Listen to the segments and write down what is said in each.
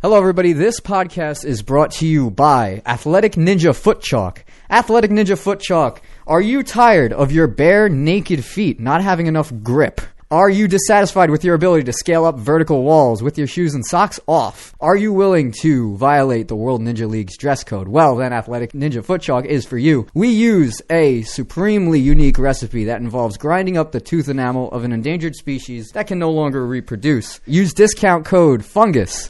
Hello, everybody. This podcast is brought to you by Athletic Ninja Foot Chalk. Athletic Ninja Foot Chalk. Are you tired of your bare, naked feet not having enough grip? Are you dissatisfied with your ability to scale up vertical walls with your shoes and socks off? Are you willing to violate the World Ninja League's dress code? Well, then Athletic Ninja Foot Chalk is for you. We use a supremely unique recipe that involves grinding up the tooth enamel of an endangered species that can no longer reproduce. Use discount code FUNGUS.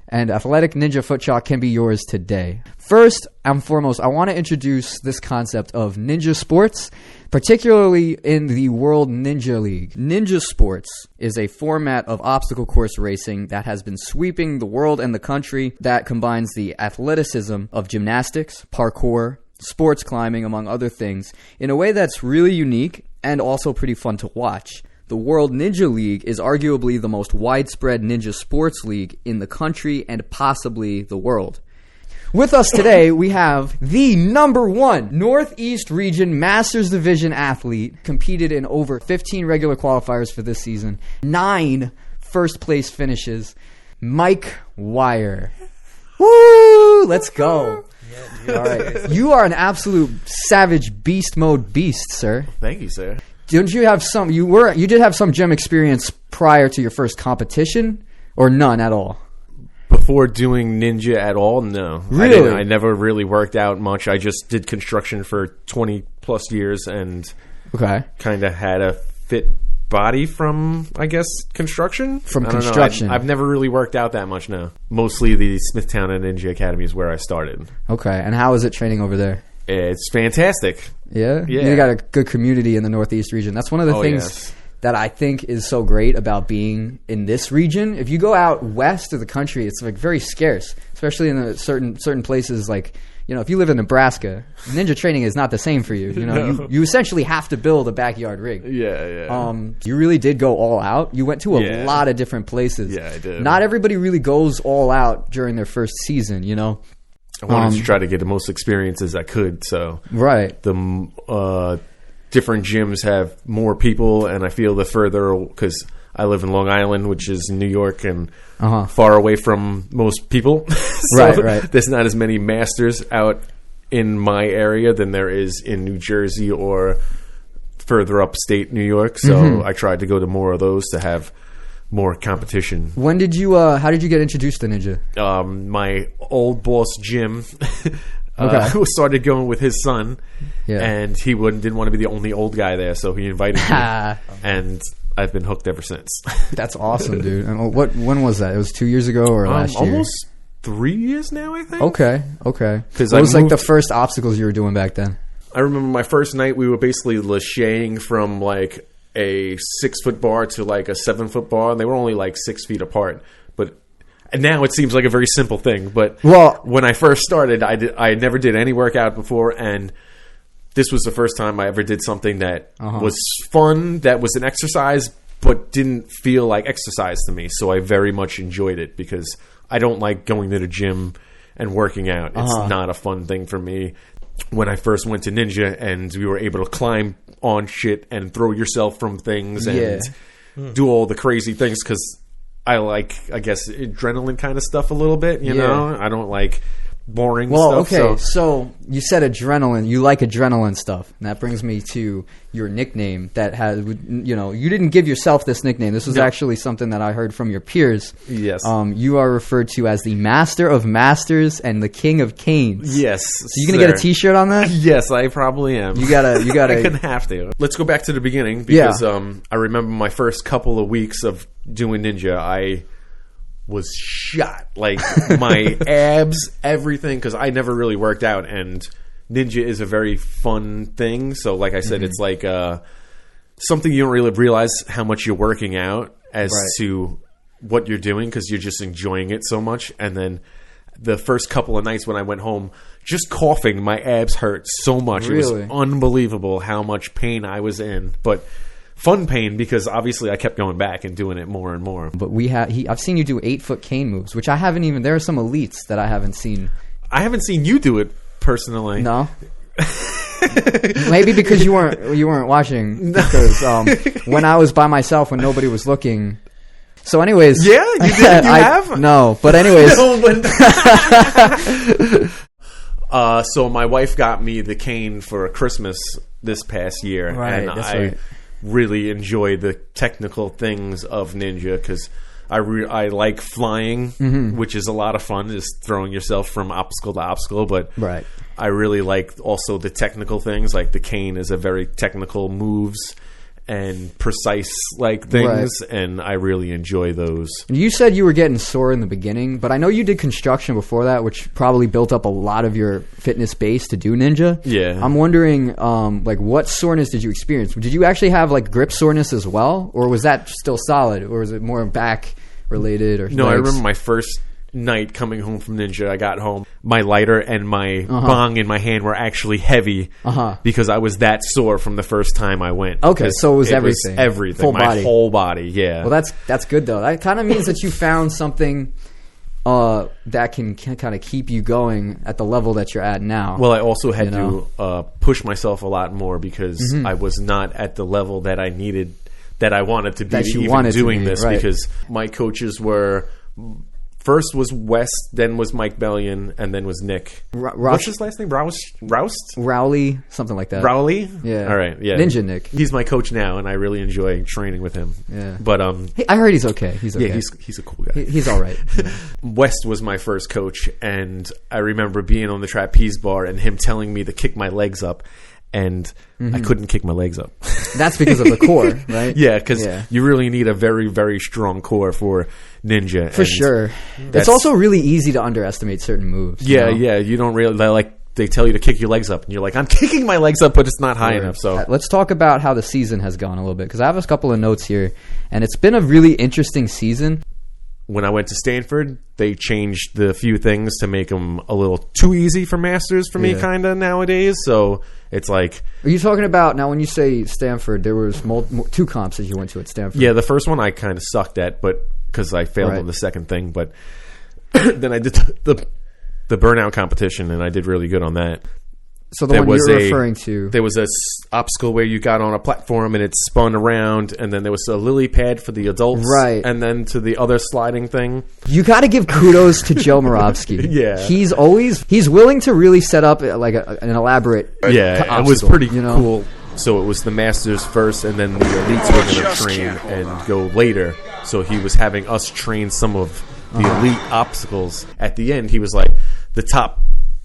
And Athletic Ninja Foot Chalk can be yours today. First and foremost, I want to introduce this concept of ninja sports, particularly in the World Ninja League. Ninja sports is a format of obstacle course racing that has been sweeping the world and the country that combines the athleticism of gymnastics, parkour, sports climbing, among other things, in a way that's really unique and also pretty fun to watch. The World Ninja League is arguably the most widespread ninja sports league in the country and possibly the world. With us today, we have the #1 Northeast Region Masters Division athlete, competed in over 15 regular qualifiers for this season, 9 first-place finishes, Mike Wire. Woo! Let's go. Yeah, all right. You are an absolute savage beast mode beast, sir. Thank you, sir. Didn't you have some? You did have some gym experience prior to your first competition, or none at all? Before doing ninja at all, no. Really? I never really worked out much. I just did construction for 20 plus years and kind of had a fit body from, I guess, construction. From construction. I've never really worked out that much, no. Mostly the Smithtown and Ninja Academy is where I started. Okay, and how is it training over there? It's fantastic. Yeah? You got a good community in the Northeast region. That's one of the things that I think is so great about being in this region. If you go out west of the country, it's like very scarce, especially in the certain places like, you know, if you live in Nebraska, ninja training is not the same for you. You know, No. you essentially have to build a backyard rig. Yeah. You really did go all out. You went to a lot of different places. Yeah, I did. Not everybody really goes all out during their first season, you know? I wanted to try to get the most experience as I could, so the different gyms have more people, and I feel the further, because I live in Long Island, which is New York, and far away from most people. So right. There's not as many masters out in my area than there is in New Jersey or further upstate New York. So I tried to go to more of those to have more competition. When did you? How did you get introduced to ninja? My old boss Jim started going with his son, and he didn't want to be the only old guy there, so he invited me, and I've been hooked ever since. That's awesome, dude. And when was that? It was 2 years ago or last year? Almost 3 years now, I think. Okay. What was like the first obstacles you were doing back then? I remember my first night. We were basically lacheting from like a 6-foot bar to like a 7-foot bar, and they were only like 6 feet apart. And now it seems like a very simple thing, but when I first started, I never did any workout before, and this was the first time I ever did something that was fun, that was an exercise, but didn't feel like exercise to me. So I very much enjoyed it because I don't like going to the gym and working out. It's not a fun thing for me. When I first went to Ninja and we were able to climb on shit and throw yourself from things and do all the crazy things, because I like, I guess, adrenaline kind of stuff a little bit, you know? I don't like boring stuff. Okay, so you said adrenaline. You like adrenaline stuff. And that brings me to your nickname that has, you know, you didn't give yourself this nickname. This was actually something that I heard from your peers. Yes. You are referred to as the Master of Masters and the King of Canes. Yes. So you going to get a t-shirt on that? Yes, I probably am. You gotta. I'm going to have to. Let's go back to the beginning because I remember my first couple of weeks of doing ninja. I was shot, like my abs, everything, because I never really worked out, and ninja is a very fun thing. So like I said, it's like something you don't really realize how much you're working out as to what you're doing, because you're just enjoying it so much. And then the first couple of nights when I went home, just coughing, my abs hurt so much. Really? It was unbelievable how much pain I was in, but fun pain, because obviously I kept going back and doing it more and more. But I've seen you do 8-foot cane moves, which I haven't even. There are some elites that I haven't seen. I haven't seen you do it personally. No. Maybe because you weren't watching. Because when I was by myself, when nobody was looking, So anyways. Yeah, you did. You have? No, but anyways. No, but so my wife got me the cane for Christmas this past year, Right, and that's I right. really enjoy the technical things of Ninja because I like flying, which is a lot of fun, just throwing yourself from obstacle to obstacle. But Right. I really like also the technical things. Like the cane is a very technical moves and precise like things, and I really enjoy those. You said you were getting sore in the beginning, but I know you did construction before that, which probably built up a lot of your fitness base to do Ninja. Yeah. I'm wondering, like, what soreness did you experience? Did you actually have, like, grip soreness as well? Or was that still solid? Or was it more back related? Or No, I legs? remember my first night coming home from Ninja. I got home, my lighter and my bong in my hand were actually heavy because I was that sore from the first time I went. Okay, so it was everything. Everything. Full my body. whole body, yeah. Well, that's good, though. That kind of means that you found something that can kind of keep you going at the level that you're at now. Well, I also had to push myself a lot more because I was not at the level that I needed, that I wanted to be That you even wanted to doing be, this right. because my coaches were... First was Wes, then was Mike Bellion, and then was Nick. What's his last name? Roust? Rowley, something like that. Rowley? Yeah. All right, yeah. Ninja Nick. He's my coach now, and I really enjoy training with him. Yeah. But, Hey, I heard he's okay. He's okay. yeah, he's a cool guy. He's all right. Yeah. West was my first coach, and I remember being on the trapeze bar and him telling me to kick my legs up, and I couldn't kick my legs up. That's because of the core, right? Yeah, because you really need a very, very strong core for Ninja. For sure. It's also really easy to underestimate certain moves. Yeah, you know? yeah. You don't really they tell you to kick your legs up, and you're like, I'm kicking my legs up, but it's not high enough. So let's talk about how the season has gone a little bit, because I have a couple of notes here, and it's been a really interesting season. when I went to Stanford, they changed the few things to make them a little too easy for masters for me, kind of nowadays. So it's like, are you talking about now? When you say Stanford, there was two comps that you went to at Stanford. yeah, the first one I kind of sucked at, but because I failed on the second thing. But then I did the Burnout competition, and I did really good on that. So the one you're referring to, there was a obstacle where you got on a platform and it spun around, and then there was a lily pad for the adults, right? And then to the other sliding thing. You got to give kudos to Joe Moravsky. Yeah, he's willing to really set up like an elaborate. Yeah, it was pretty cool. So it was the masters first, and then the elites were going to train and go later. So he was having us train some of the elite obstacles. At the end, he was like, the top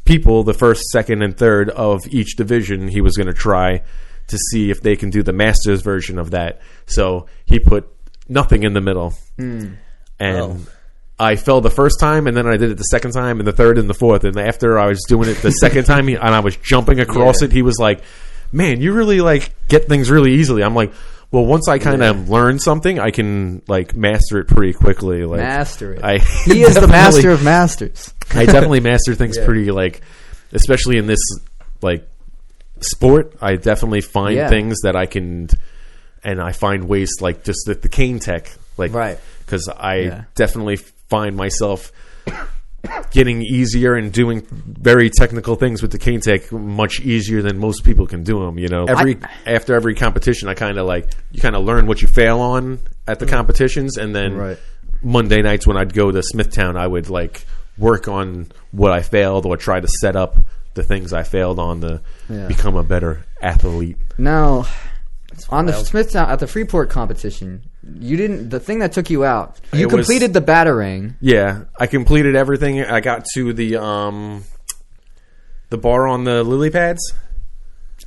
people, the first, second, and third of each division, he was going to try to see if they can do the masters version of that. So he put nothing in the middle. And I fell the first time, and then I did it the second time, and the third, and the fourth. And after I was doing it the second time, and I was jumping across it, he was like, man, you really like get things really easily. I'm like, well, once I kind of learn something, I can like master it pretty quickly. Like, master it. He is the master of masters. I definitely master things pretty, like, especially in this like sport. I definitely find things that I can, and I find ways like just the cane tech, like, because I definitely find myself getting easier and doing very technical things with the cane tech much easier than most people can do them. You know, after every competition, I kind of like, you kind of learn what you fail on at the competitions, and then Monday nights when I'd go to Smithtown, I would like work on what I failed or try to set up the things I failed on to become a better athlete. Now, on the Smithtown at the Freeport competition, you didn't. The thing that took you out, you completed the batarang. Yeah, I completed everything. I got to the bar on the lily pads.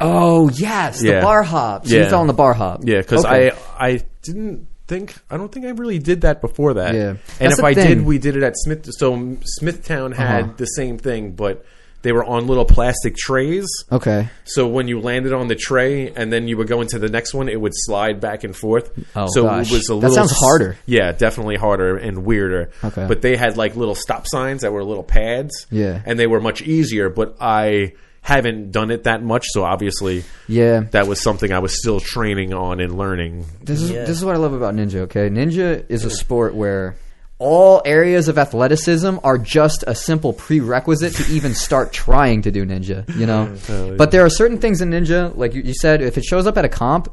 Oh yes, the bar hop. So you fell on the bar hop. Yeah, because I didn't think. I don't think I really did that before that. Yeah, and if I did, we did it at Smith. So Smithtown had the same thing, but they were on little plastic trays. Okay. So when you landed on the tray and then you were going to the next one, it would slide back and forth. Oh, so gosh. it was a little. That sounds harder. Yeah, definitely harder and weirder. Okay. But they had like little stop signs that were little pads. Yeah. And they were much easier, but I haven't done it that much, so obviously that was something I was still training on and learning. This is what I love about Ninja, okay? Ninja is a sport where all areas of athleticism are just a simple prerequisite to even start trying to do Ninja, you know? But there are certain things in Ninja, like you said, if it shows up at a comp,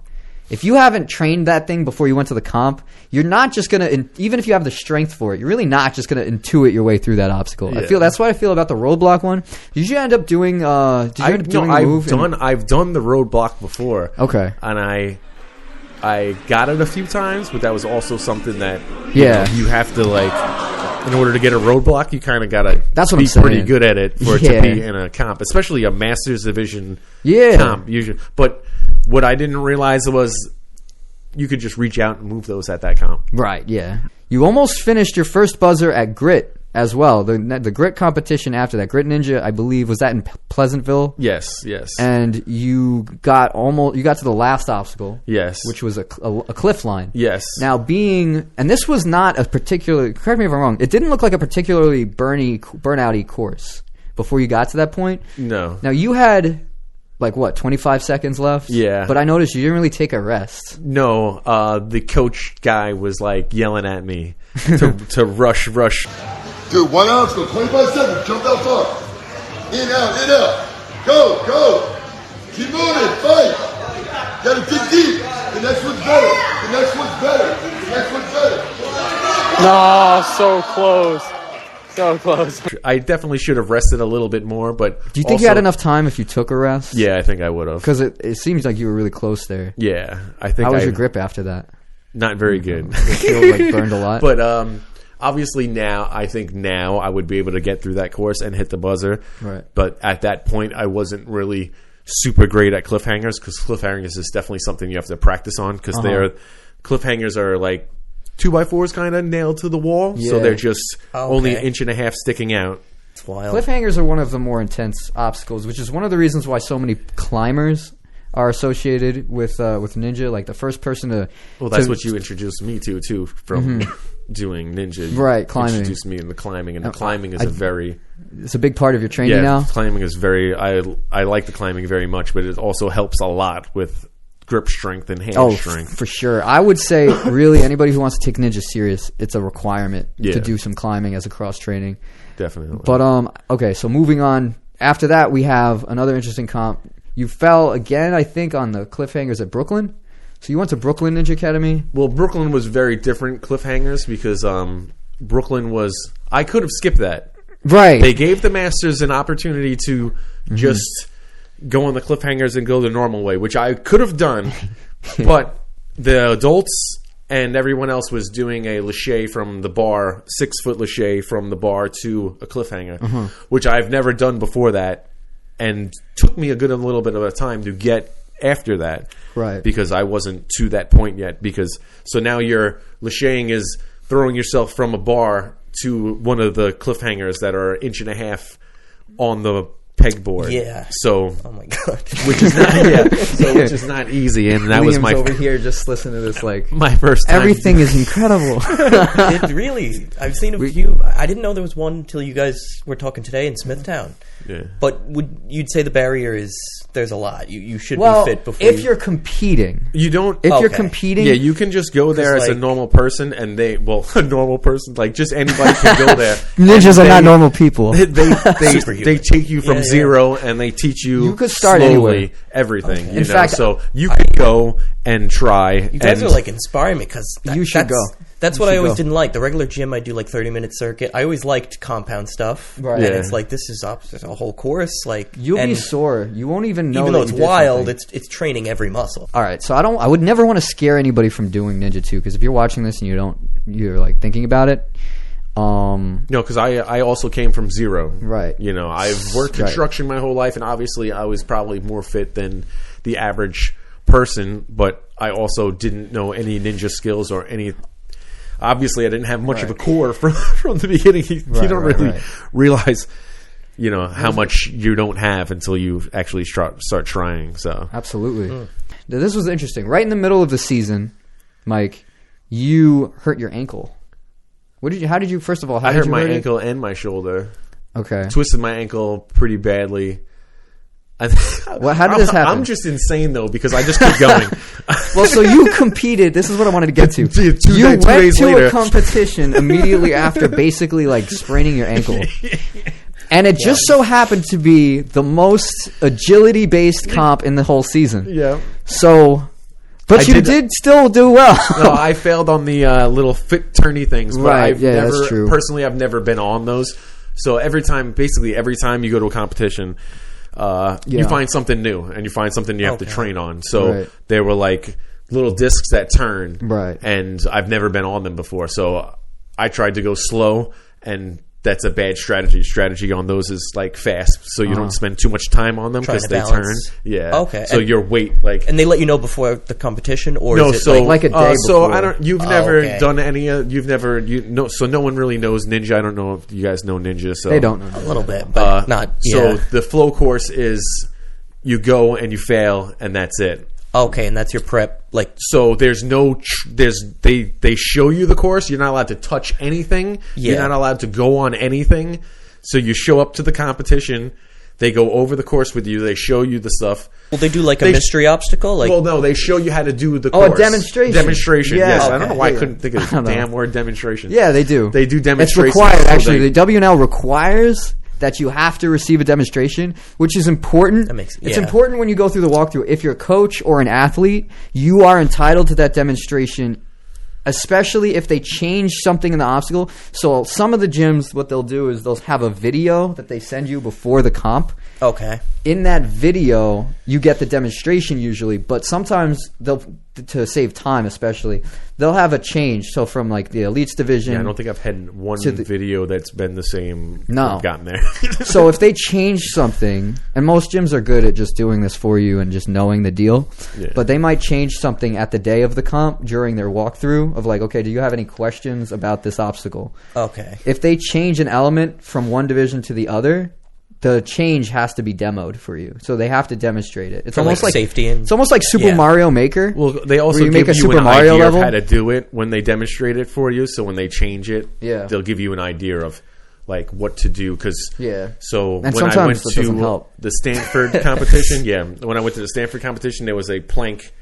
if you haven't trained that thing before you went to the comp, you're not just going to, even if you have the strength for it, you're really not just going to intuit your way through that obstacle. Yeah. That's what I feel about the roadblock one. Did you end up doing, I've done the roadblock before. Okay. And I got it a few times, but that was also something that you have to in order to get a roadblock, you kind of got to be pretty good at it for it to be in a comp, especially a Masters Division comp. Usually. But what I didn't realize was you could just reach out and move those at that comp. Right, yeah. You almost finished your first buzzer at Grit as well. The Grit competition after that, Grit Ninja, I believe, was that in Pleasantville? Yes. And you got to the last obstacle. Yes. Which was a cliff line. Yes. Now and this was not a particularly, correct me if I'm wrong, it didn't look like a particularly burnout-y course before you got to that point. No. Now you had 25 seconds left? Yeah. But I noticed you didn't really take a rest. No, the coach guy was yelling at me to rush. Dude, 1 ounce, go 25 seconds, jump that far. In, out. Go. Keep moving, fight. Gotta dig deep. The next one's better. No, so close. I definitely should have rested a little bit more, but do you think you had enough time if you took a rest? Yeah, I think I would have. Because it seems like you were really close there. Yeah, I think. How was your grip after that? Not very good. It feels burned a lot. But obviously now I would be able to get through that course and hit the buzzer. Right. But at that point, I wasn't really super great at cliffhangers, because cliffhangers is definitely something you have to practice on, because cliffhangers are 2x4s kind of nailed to the wall, so they're just only an inch and a half sticking out. It's wild. Cliffhangers are one of the more intense obstacles, which is one of the reasons why so many climbers are associated with Ninja. Like the first person to... Well, that's what you introduced me to, too, from doing Ninja. Right, climbing. You introduced me in the climbing, and the climbing is it's a big part of your training now? Climbing is very... I like the climbing very much, but it also helps a lot with grip strength and hand strength. For sure. I would say really anybody who wants to take Ninja serious, it's a requirement to do some climbing as a cross training. Definitely. But okay, so moving on. After that, we have another interesting comp. You fell again, I think, on the cliffhangers at Brooklyn. So you went to Brooklyn Ninja Academy? Well, Brooklyn was very different cliffhangers, because Brooklyn was... I could have skipped that. Right. They gave the masters an opportunity to just go on the cliffhangers and go the normal way, which I could have done, but the adults and everyone else was doing a lache from the bar, 6-foot lache from the bar to a cliffhanger, which I've never done before that, and took me a little bit of a time to get after that, right? Because I wasn't to that point yet. So now your lacheing is throwing yourself from a bar to one of the cliffhangers that are 1.5 inches on the pegboard. Yeah. So, oh my god, which is not easy, and that Liam's was my over here just listening to this my first time. Everything is incredible. It really. I've seen a few. I didn't know there was one until you guys were talking today in Smithtown. Yeah. But you'd say the barrier is there's a lot. You should be fit before. If you're competing, you don't. If you're competing, you can just go there as a normal person, and a normal person, just anybody can go there. Ninjas are not normal people. They take you from zero, and they teach you. You could start anywhere. Everything. Okay. In fact, so you could go and try. You guys are inspiring me, because you should go. That's what I always didn't like. The regular gym, I do 30-minute circuit. I always liked compound stuff. Right. And it's this is a whole course. You'll be sore. You won't even know. Even though it's wild, it's training every muscle. All right. So I would never want to scare anybody from doing Ninja 2, because if you're watching this and you're thinking about it. No, because I also came from zero. Right. I've worked construction my whole life, and obviously I was probably more fit than the average person, but I also didn't know any ninja skills or any. Obviously, I didn't have much of a core from the beginning. You don't really realize, how much you don't have until you actually start trying. So absolutely, Now, this was interesting. Right in the middle of the season, Mike, you hurt your ankle. How did you? First of all, I hurt my ankle and my shoulder. Okay, twisted my ankle pretty badly. How did this happen? I'm just insane, though, because I just keep going. Well, so you competed. This is what I wanted to get to. You went to a competition immediately after basically spraining your ankle. And it just so happened to be the most agility-based comp in the whole season. Yeah. So But you did still do well. No, I failed on the little fit turny things. But Right, I've yeah, never, that's true. Personally, I've never been on those. So every time you go to a competition, you find something new and you find something you have to train on. So there were like little discs that turn, right? And I've never been on them before, so I tried to go slow, and that's a bad strategy. Strategy on those is like fast, so you don't spend too much time on them because they turn. Yeah. Okay. So your weight, like, and they let you know before the competition, or no, is it so like a day so before? I don't. You've never done any. You've never. So no one really knows Ninja. I don't know if you guys know Ninja. So They don't know. a little bit, but not. So Yeah. the flow course is you go and you fail, and that's it. Okay, and that's your prep. Like, so there's no they show you the course. You're not allowed to touch anything. Yeah. You're not allowed to go on anything. So you show up to the competition. They go over the course with you. They show you the stuff. will they do like a mystery obstacle? Like, well, no, they show you how to do the course. a demonstration. Demonstration. Yeah, Yes, okay. I don't know why I Yeah. couldn't think of the damn word demonstration. Yeah, they do. They do demonstrations. It's required, so actually. The WNL requires that you have to receive a demonstration, which is important. It's important when you go through the walkthrough. If you're a coach or an athlete, you are entitled to that demonstration, especially if they change something in the obstacle. So some of the gyms, what they'll do is they'll have a video that they send you before the comp. okay. In that video, you get the demonstration usually, but sometimes they'll, to save time especially, they'll have a change. So from like the elites division, Yeah, I don't think I've had one video that's been the same. No. I've gotten there. So if they change something, and most gyms are good at just doing this for you and just knowing the deal, but they might change something at the day of the comp during their walkthrough of like, okay, do you have any questions about this obstacle? Okay. If they change an element from one division to the other, the change has to be demoed for you. So they have to demonstrate it. It's For, almost like, safety and- it's almost like Super Mario Maker. Well, they also where you give make a you Super an Mario idea level of how to do it when they demonstrate it for you. So when they change it, they'll give you an idea of like what to do. Because so and when I went that doesn't to help. the Stanford competition, when I went to the Stanford competition, there was a plank,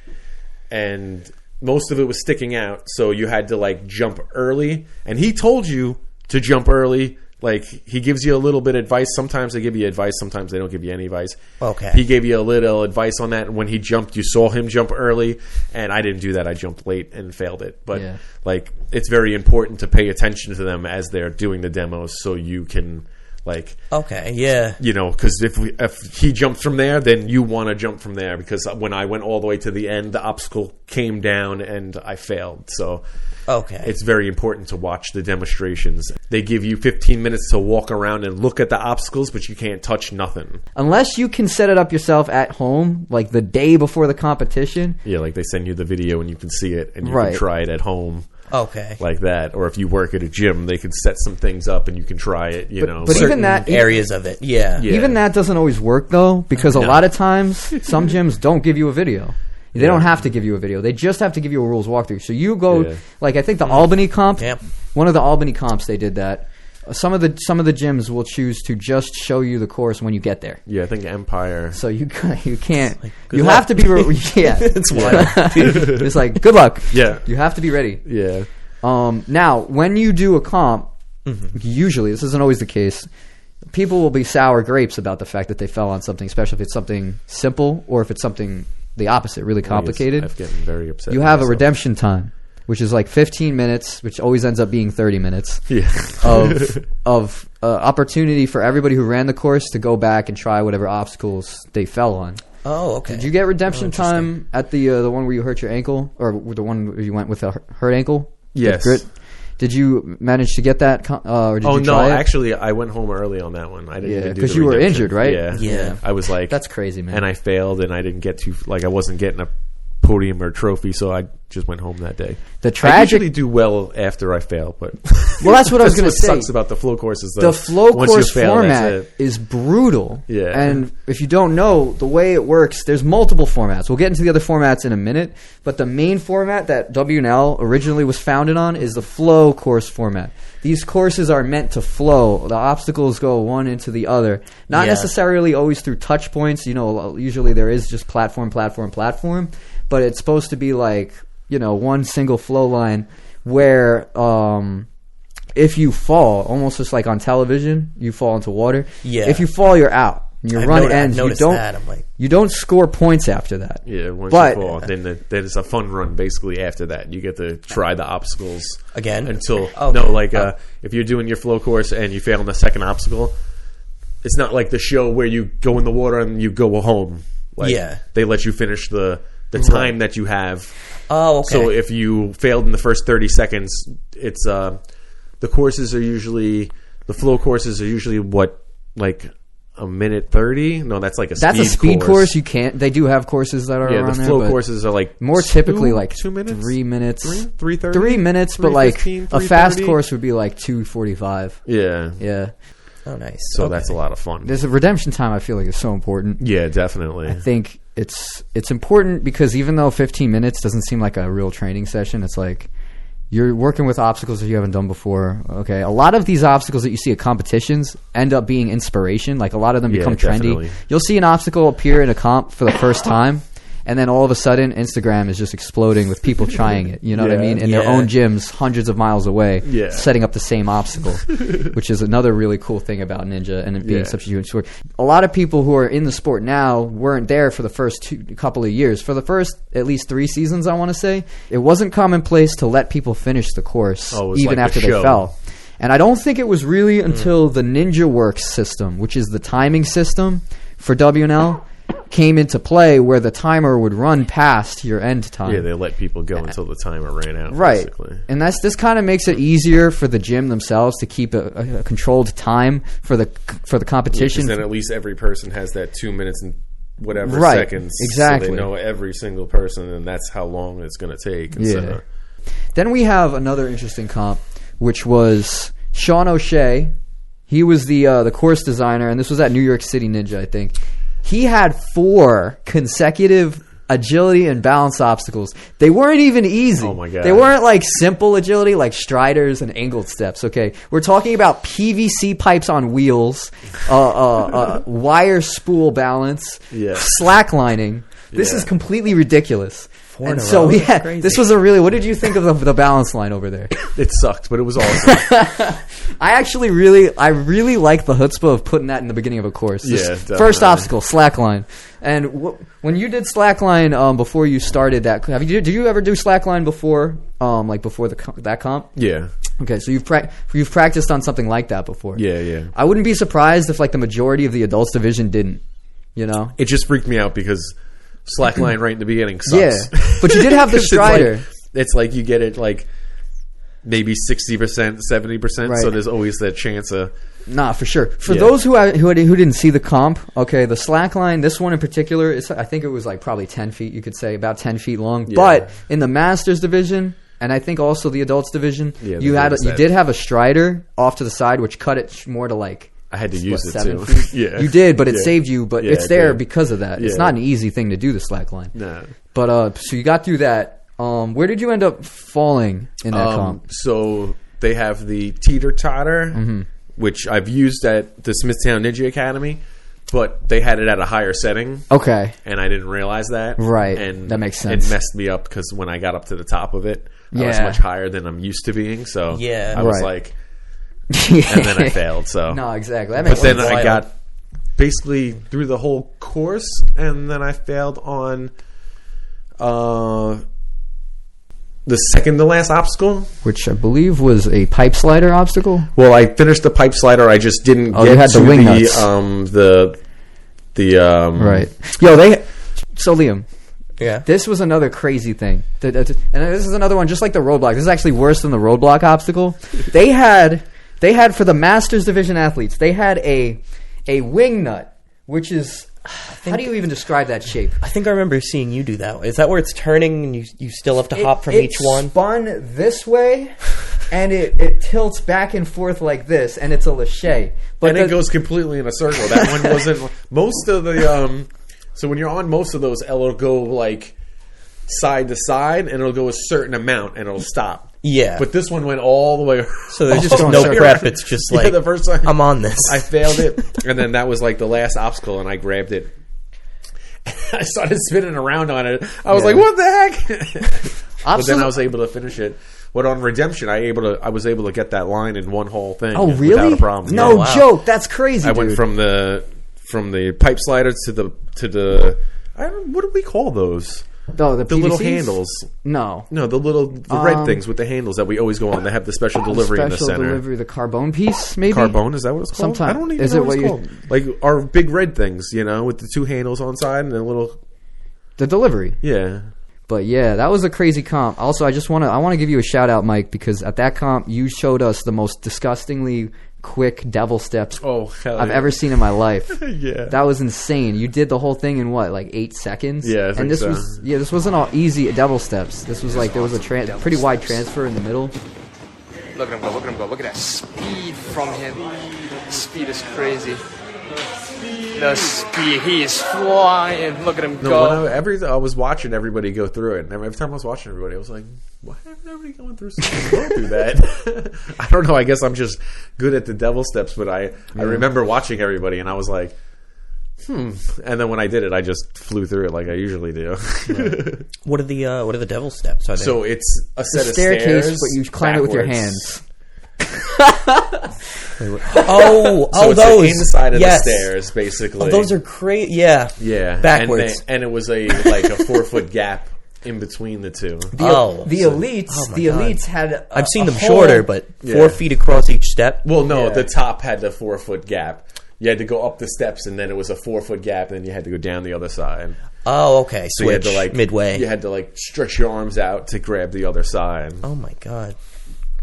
and most of it was sticking out. So you had to like jump early, and he told you to jump early. Like, he gives you a little bit of advice. Sometimes they give you advice. Sometimes they don't give you any advice. Okay. He gave you a little advice on that. And when he jumped, you saw him jump early. And I didn't do that. I jumped late and failed it. But, like, it's very important to pay attention to them as they're doing the demos so you can, like... Okay, yeah. You know, because if he jumped from there, then you want to jump from there. Because when I went all the way to the end, the obstacle came down and I failed. So... Okay. It's very important to watch the demonstrations. They give you 15 minutes to walk around and look at the obstacles, but you can't touch nothing. Unless you can set it up yourself at home, like the day before the competition. Yeah, like they send you the video and you can see it and you can try it at home. Okay. Like that. Or if you work at a gym, they can set some things up and you can try it, you know. But even that... areas of it, yeah. Even that doesn't always work, though, because a lot of times, some gyms don't give you a video. They don't have to give you a video. They just have to give you a rules walkthrough. So you go, like I think the Albany comp, one of the Albany comps, they did that. Some of the gyms will choose to just show you the course when you get there. Yeah, I think Empire. So you can't. Like, you have to be. It's wild. It's like good luck. Yeah, you have to be ready. Yeah. Now, when you do a comp, usually this isn't always the case. People will be sour grapes about the fact that they fell on something, especially if it's something simple or if it's something the opposite, really complicated. I've gotten very upset. You have a redemption time, which is like 15 minutes, which always ends up being 30 minutes of opportunity for everybody who ran the course to go back and try whatever obstacles they fell on. Oh, okay. Did you get redemption time at the one where you hurt your ankle, or the one where you went with a hurt ankle? Yes. Grit? Did you manage to get that, or did you no, try it? actually, I went home early on that one. I didn't do because the you were redemption. injured, right? Yeah. I was like... That's crazy, man. And I failed, and I didn't get to... Like, I wasn't getting a podium or trophy, so I just went home that day. The tragic... I usually do well after I fail, but... Well, that's what I was going to say. What sucks about the flow course is the flow course format is is brutal. Yeah. And if you don't know, the way it works, there's multiple formats. We'll get into the other formats in a minute, but the main format that WNL originally was founded on is the flow course format. These courses are meant to flow. The obstacles go one into the other. Not necessarily always through touch points. You know, usually there is just platform, but it's supposed to be like, you know, one single flow line where if you fall, almost just like on television, you fall into water. Yeah. If you fall, you're out. Your run ends. I've noticed that. I'm like, you don't score points after that. Yeah, once you fall, then it's a fun run. Basically, after that, you get to try the obstacles again until if you're doing your flow course and you fail on the second obstacle, it's not like the show where you go in the water and you go home. Like, they let you finish the time that you have. Oh, okay. So if you failed in the first 30 seconds, it's the courses are usually the flow courses are usually like a minute 30. No, that's like a speed course. You can't. They do have courses that are around the flow courses are like more typically like 2 minutes, 3 minutes, 3:30, 3 minutes. But like a fast course would be like 2:45. Yeah. Oh, nice. So that's a lot of fun. There's a redemption time. I feel like is so important. Yeah, definitely. I think it's important because even though 15 minutes doesn't seem like a real training session, it's like you're working with obstacles that you haven't done before. Okay, a lot of these obstacles that you see at competitions end up being inspiration. Like a lot of them become trendy. Definitely. You'll see an obstacle appear in a comp for the first time, and then all of a sudden, Instagram is just exploding with people trying it. You know what I mean? In their own gyms, hundreds of miles away, setting up the same obstacle, which is another really cool thing about Ninja and it being such a huge sport. A lot of people who are in the sport now weren't there for the first couple of years. For the first at least 3 seasons, I want to say, it wasn't commonplace to let people finish the course even after they fell. And I don't think it was really until the Ninja Works system, which is the timing system for WNL, came into play where the timer would run past your end time. Yeah, they let people go until the timer ran out. Right. Basically. And this kind of makes it easier for the gym themselves to keep a controlled time for the competition. Because then at least every person has that 2 minutes and whatever seconds. Exactly. So they know every single person, and that's how long it's going to take. Then we have another interesting comp, which was Sean O'Shea. He was the course designer, and this was at New York City Ninja, I think. He had 4 consecutive agility and balance obstacles. They weren't even easy. Oh my God. They weren't like simple agility like striders and angled steps. Okay, we're talking about PVC pipes on wheels, wire spool balance, slacklining. This is completely ridiculous. And so this was a really. What did you think of the balance line over there? It sucked, but it was awesome. I really like the chutzpah of putting that in the beginning of a course. First obstacle, slackline. And when you did slackline before you started that, did you ever do slackline before, like before that comp? Yeah. Okay, so you've practiced on something like that before. Yeah. I wouldn't be surprised if like the majority of the adults division didn't. You know, it just freaked me out because slackline right in the beginning sucks. Yeah, but you did have the strider. It's like you get it like maybe 60%, 70%. Right. So there's always that chance of. Nah, for sure. For those who didn't see the comp, okay, the slackline, this one in particular, I think it was like probably 10 feet. You could say about 10 feet long. Yeah. But in the Masters division, and I think also the adults division, you did have a strider off to the side, which cut it more to like. I had to use it 7 too. feet. Yeah, you did, but it saved you. But it's there because of that. Yeah. It's not an easy thing to do, the slackline. No. But so you got through that. Where did you end up falling in that comp? So they have the teeter totter, which I've used at the Smithtown Ninja Academy, but they had it at a higher setting. Okay, and I didn't realize that. Right, and that makes sense. It messed me up because when I got up to the top of it, I was much higher than I'm used to being. So I was like. And then I failed. So no, exactly. But then I got basically through the whole course, and then I failed on the second to last obstacle, which I believe was a pipe slider obstacle. Well, I finished the pipe slider. I just didn't get you had to the wing nuts. Right. So Liam. Yeah. This was another crazy thing. And this is another one just like the roadblock. This is actually worse than the roadblock obstacle. They had for the Masters Division athletes, they had a wing nut, which is how do you even describe that shape? I think I remember seeing you do that. Is that where it's turning and you still have to hop from each one? It spun this way, and it tilts back and forth like this, and it's a lache. But it goes completely in a circle. That one wasn't most of the so when you're on most of those, it'll go like side to side, and it'll go a certain amount, and it'll stop. Yeah. But this one went all the way around. So there's just no prep. It's just like, the first time I'm on this. I failed it, and then that was like the last obstacle, and I grabbed it. I started spinning around on it. I was like, what the heck? But then I was able to finish it. But on Redemption, I was able to get that line in one whole thing. Oh, really? Without a problem. No joke. That's crazy, I went from the from the pipe slider to the what do we call those? Oh, the little PVCs? handles. No. No, the red things with the handles that we always go on. They have the special delivery in the Special center. delivery, the carbone piece, maybe? Carbone, is that what it's called? Sometimes. I don't even Is know it what it's what called. Like our big red things, with the 2 handles on side and a little... The delivery. Yeah. But yeah, that was a crazy comp. Also, I want to give you a shout out, Mike, because at that comp you showed us the most disgustingly quick devil steps I've ever seen in my life. Yeah. That was insane. You did the whole thing in what, like 8 seconds? Yeah, I think and this so. this wasn't all easy devil steps. This was like there was a pretty wide transfer in the middle. Look at him go, look at him go. Look at that speed from him. Speed is crazy. The speed, he is flying. Look at him go. I was watching everybody go through it, and every time I was watching everybody, I was like, why is everybody going through that? I don't know. I guess I'm just good at the devil steps, but I remember watching everybody, and I was like, And then when I did it, I just flew through it like I usually do. Right. What are the devil steps? Are they? So it's a set of staircase, stairs, but you climb it with your backwards. hands. So it's those the inside of yes. the stairs, basically. Oh, those are crazy. Yeah, yeah, backwards. and it was a 4-foot gap in between the two. The elites, the God. elites had. I've seen them whole- shorter, but 4 feet across each step. Well, no, Yeah. the top had the 4-foot gap. You had to go up the steps, and then it was a 4-foot gap, and then you had to go down the other side. Oh, okay. So you had Switch to midway. You had to stretch your arms out to grab the other side. Oh my God.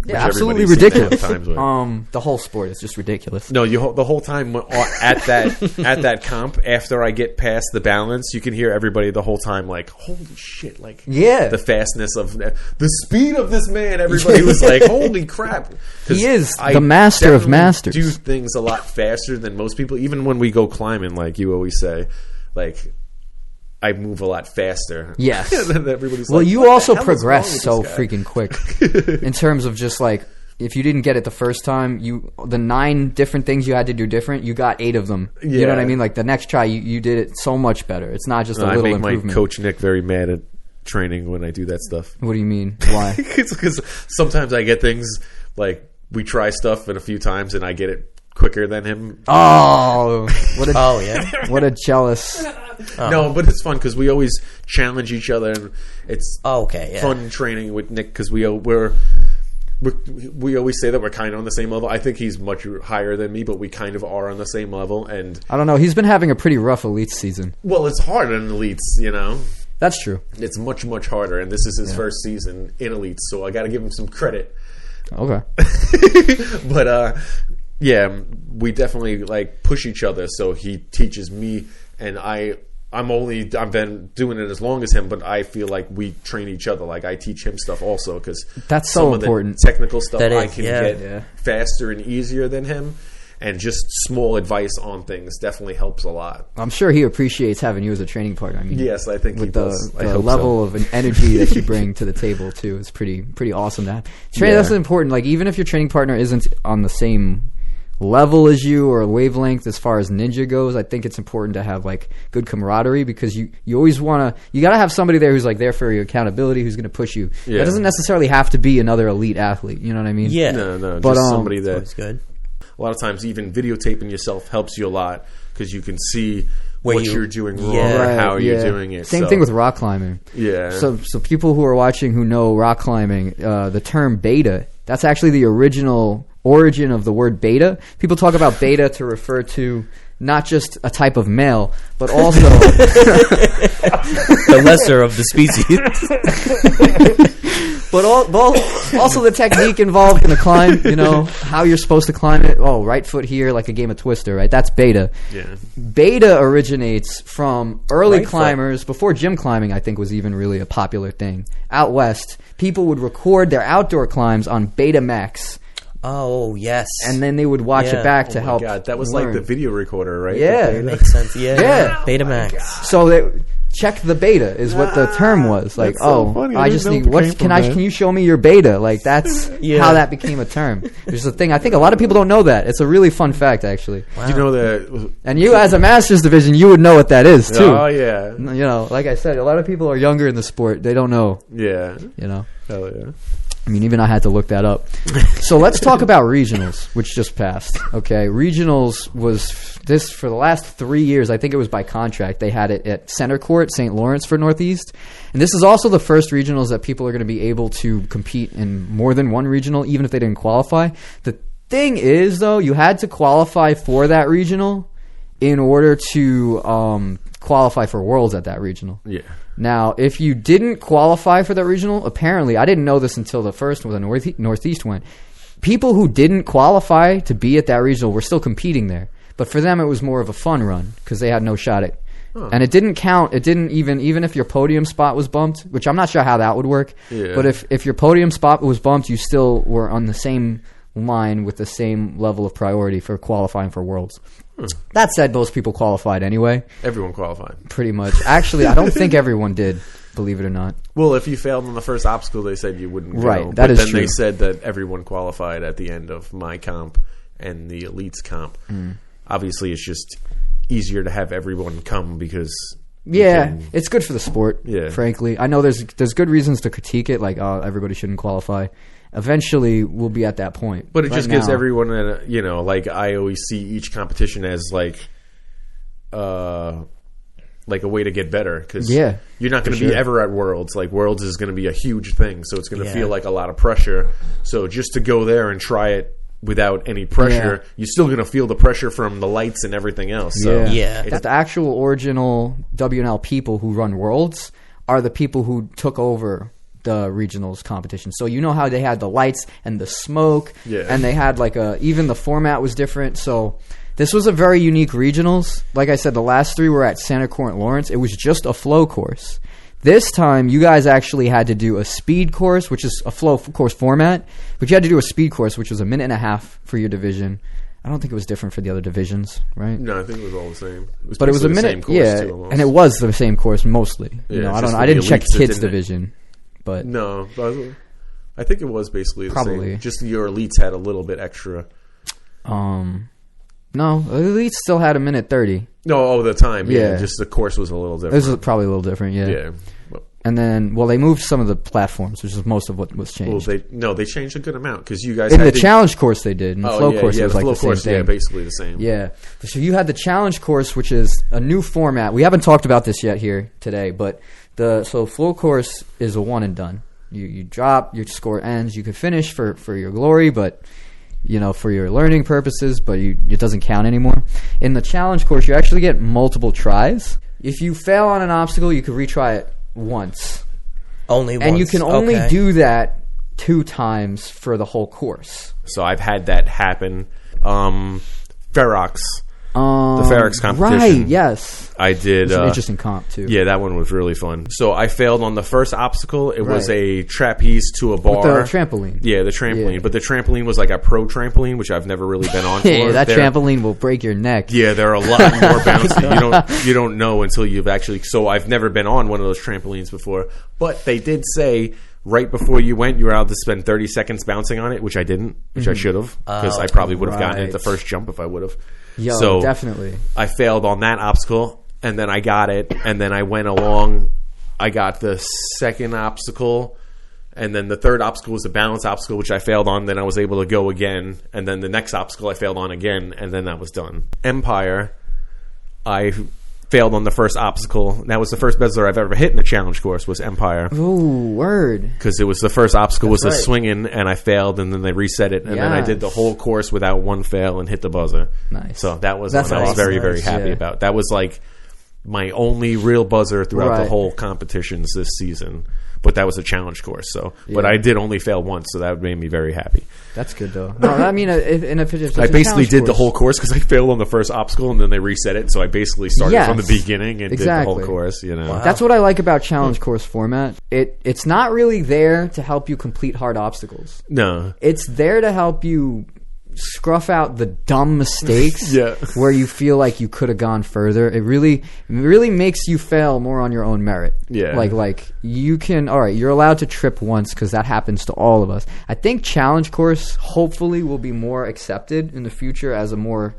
Yeah, which absolutely everybody's seen ridiculous. times with. The whole sport is just ridiculous. No, the whole time at that comp, after I get past the balance, you can hear everybody the whole time like, holy shit, like Yeah. the fastness of the speed of this man. Everybody was like, holy crap. 'Cause He is I the master of definitely masters. do things a lot faster than most people. Even when we go climbing, like you always say, like I move a lot faster. Yes. And everybody's Well, like, you what the also hell is progress wrong with so this guy? freaking quick in terms of just like if you didn't get it the first time, the 9 different things you had to do different, you got 8 of them. You know what I Yeah. mean? Like the next try, you did it so much better. It's not just a I little make improvement. my coach Nick very mad at training when I do that stuff. What do you mean? Why? Because sometimes I get things like we try stuff in a few times and I get it quicker than him. Oh, Oh yeah. what a jealous. No, but it's fun because we always challenge each other, and it's Oh, okay. Yeah. fun training with Nick because we always say that we're kind of on the same level. I think he's much higher than me, but we kind of are on the same level. And I don't know. He's been having a pretty rough elite season. well, it's harder in elites, That's true. It's much, much harder, and this is his first season in elites, so I got to give him some credit. Okay. But yeah, we definitely push each other. So he teaches me, and I've been doing it as long as him, but I feel like we train each other. Like I teach him stuff also because That's so some important. of the technical stuff That I is, can yeah. get faster and easier than him, and just small advice on things definitely helps a lot. I'm sure he appreciates having you as a training partner. I mean, Yes, I think he with does. I the hope level so. of energy that you bring to the table too is pretty awesome. That Yeah. That's important. Like even if your training partner isn't on the same level as you or wavelength as far as ninja goes, I think it's important to have good camaraderie because you always want to. You got to have somebody there who's there for your accountability, who's going to push you. Yeah. That doesn't necessarily have to be another elite athlete. You know what I mean? Yeah. No, But, just somebody that That's good. a lot of times even videotaping yourself helps you a lot because you can see what you're doing wrong Yeah. or how Right, you're yeah. doing it. Same So, thing with rock climbing. yeah. So people who are watching who know rock climbing, the term beta, that's actually the original origin of the word beta. People talk about beta to refer to not just a type of male, but also The lesser of the species. but also the technique involved in the climb, how you're supposed to climb it. Oh, right foot here like a game of Twister, right? That's beta. Yeah. Beta originates from early Right foot. climbers, before gym climbing I think was even really a popular thing. Out west, people would record their outdoor climbs on Betamax, Oh yes. and then they would watch Yeah. it back Oh to my help God, that was learn. like the video recorder, right? Yeah. The beta? Makes sense. Yeah. Yeah. Betamax. So check the beta is what the term was. That's so funny. I I didn't just know need it what came can from I that. can you show me your beta? That's Yeah. how that became a term. There's a thing I think a lot of people don't know that. It's a really fun fact actually. You know that? And you as a master's division, you would know what that is too. Oh yeah, Like I said, a lot of people are younger in the sport. They don't know, yeah. you know. Hell yeah. I mean, even I had to look that up. So let's talk about regionals, which just passed. Okay, regionals was this for the last 3 years. I think it was by contract. They had it at Center Court, St. Lawrence for Northeast. And this is also the first regionals that people are going to be able to compete in more than one regional, even if they didn't qualify. The thing is, though, you had to qualify for that regional in order to qualify for Worlds at that regional. Yeah. Now, if you didn't qualify for that regional, apparently, I didn't know this until the first when the Northeast went. People who didn't qualify to be at that regional were still competing there. But for them, it was more of a fun run because they had no shot at. And it didn't count. It didn't even if your podium spot was bumped, which I'm not sure how that would work. Yeah. But if your podium spot was bumped, you still were on the same line with the same level of priority for qualifying for Worlds. That said, most people qualified anyway. Everyone qualified. Pretty much. Actually, I don't think everyone did, believe it or not. Well, if you failed on the first obstacle, they said you wouldn't go. Right, that is then true. they said that everyone qualified at the end of my comp and the elites comp. Obviously, it's just easier to have everyone come because... Yeah, it's good for the sport, Yeah. frankly. I know there's good reasons to critique it, like, oh, everybody shouldn't qualify. Eventually, we'll be at that point. But it Right just gives now- everyone, like I always see each competition as like a way to get better because Yeah, you're not going to for be sure. ever at Worlds. Like Worlds is going to be a huge thing, so it's going to Yeah. feel like a lot of pressure. So just to go there and try it without any pressure, Yeah. you're still going to feel the pressure from the lights and everything else. So Yeah. That's the actual original WNL people who run Worlds are the people who took over the regionals competition. So you know how they had the lights and the smoke, Yeah. and they had even the format was different. So this was a very unique regionals. Like I said, the last three were at Santa Court and Lawrence. It was just a flow course. This time, you guys actually had to do a speed course, which is a flow course format, but you had to do a speed course, which was a minute and a half for your division. I don't think it was different for the other divisions, right? No, I think it was all the same. But it was a basically the minute, same course yeah, too, almost. and it was the same course mostly. Yeah, I just don't know. for I the didn't check elites, it kids didn't- division, but No, but I think it was basically the Probably. same. Just your elites had a little bit extra. no, the elites still had a minute 30. No, the time. Yeah, Yeah. just the course was a little different. This is probably a little different, yeah. Yeah. Well, And then, they moved some of the platforms, which is most of what was changed. they changed a good amount because you guys In had the to, challenge course, they did. In the flow course, it was the like flow the same course, thing. yeah, basically the same. Yeah. So you had the challenge course, which is a new format. We haven't talked about this yet here today, but so flow course is a one and done. You drop, your score ends. You could finish for your glory, but for your learning purposes, but it doesn't count anymore. In the challenge course, you actually get multiple tries. If you fail on an obstacle, you could retry it once. Only once. And you can only Okay. do that 2 times for the whole course. So I've had that happen. Ferox, the Ferox competition. Right, yes. I did. It's an interesting comp, too. Yeah, that one was really fun. So I failed on the first obstacle. It was Right. a trapeze to a bar. The trampoline. Yeah, the trampoline. Yeah. But the trampoline was like a pro trampoline, which I've never really been on for. Yeah, that They're- trampoline will break your neck. Yeah, they're a lot more bouncy. You don't know until you've actually. So I've never been on one of those trampolines before. But they did say right before you went, you were allowed to spend 30 seconds bouncing on it, which I didn't, which I should have, because I probably would have gotten it right. the first jump if I would have. Yo, So definitely. I failed on that obstacle, and then I got it, and then I went along. I got the second obstacle, and then the third obstacle was the balance obstacle, which I failed on. Then I was able to go again, and then the next obstacle I failed on again, and then that was done. Empire, I failed on the first obstacle. That was the first buzzer I've ever hit in a challenge course, was Empire. Ooh, word. Because it was the first obstacle was That's the right. swinging, and I failed, and then they reset it, and then I did the Yes. whole course without one fail and hit the buzzer. Nice. So that was That's one I was awesome. very, very Nice, happy yeah. about. That was like my only real buzzer throughout the Right. whole competitions this season. But that was a challenge course, so. But Yeah. I did only fail once, so that made me very happy. That's good, though. No, I mean, if it's I a basically challenge did the course- whole course because I failed on the first obstacle, and then they reset it. So I basically started from the Yes. beginning and did the Exactly. whole course. Wow. That's what I like about challenge course format. It's not really there to help you complete hard obstacles. No. It's there to help you scruff out the dumb mistakes Yeah. where you feel like you could have gone further. It really makes you fail more on your own merit. Yeah. Like you can, all right, you're allowed to trip once because that happens to all of us. I think challenge course hopefully will be more accepted in the future as a more